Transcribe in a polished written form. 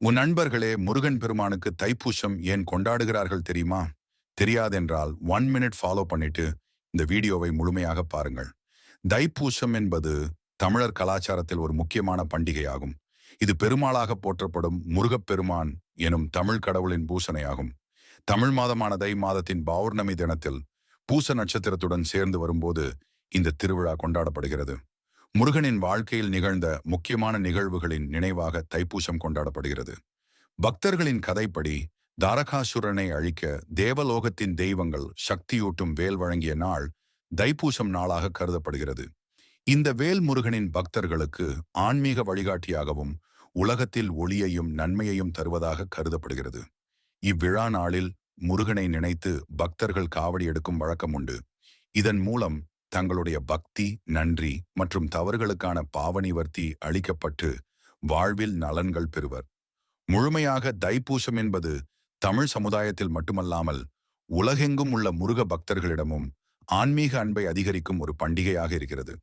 உன் நண்பர்களே முருகன் பெருமானுக்கு தைப்பூசம் ஏன் கொண்டாடுகிறார்கள் தெரியுமா? தெரியாதென்றால் 1 மினிட் ஃபாலோ பண்ணிட்டு இந்த வீடியோவை முழுமையாக பாருங்கள். தைப்பூசம் என்பது தமிழர் கலாச்சாரத்தில் ஒரு முக்கியமான பண்டிகையாகும். இது பெருமாளாக போற்றப்படும் முருகப்பெருமான் எனும் தமிழ் கடவுளின் பூசணையாகும். தமிழ் மாதமான தை மாதத்தின் பௌர்ணமி தினத்தில் பூச நட்சத்திரத்துடன் சேர்ந்து வரும்போது இந்த திருவிழா கொண்டாடப்படுகிறது. முருகனின் வாழ்க்கையில் நிகழ்ந்த முக்கியமான நிகழ்வுகளின் நினைவாக தைப்பூசம் கொண்டாடப்படுகிறது. பக்தர்களின் கதைப்படி தாரகாசுரனை அழிக்க தேவலோகத்தின் தெய்வங்கள் சக்தியூட்டும் வேல் வழங்கிய நாள் தைப்பூசம் நாளாக கருதப்படுகிறது. இந்த வேல் முருகனின் பக்தர்களுக்கு ஆன்மீக வழிகாட்டியாகவும் உலகத்தில் ஒளியையும் நன்மையையும் தருவதாக கருதப்படுகிறது. இவ்விழா நாளில் முருகனை நினைத்து பக்தர்கள் காவடி எடுக்கும் வழக்கம் உண்டு. இதன் மூலம் தங்களுடைய பக்தி, நன்றி மற்றும் தவறுகளுக்கான பாவநிவர்த்தி அளிக்கப்பட்டு வாழ்வில் நலன்கள் பெறுவர். முழுமையாக தைப்பூசம் என்பது தமிழ் சமுதாயத்தில் மட்டுமல்லாமல் உலகெங்கும் உள்ள முருக பக்தர்களிடமும் ஆன்மீக அன்பை அதிகரிக்கும் ஒரு பண்டிகையாக இருக்கிறது.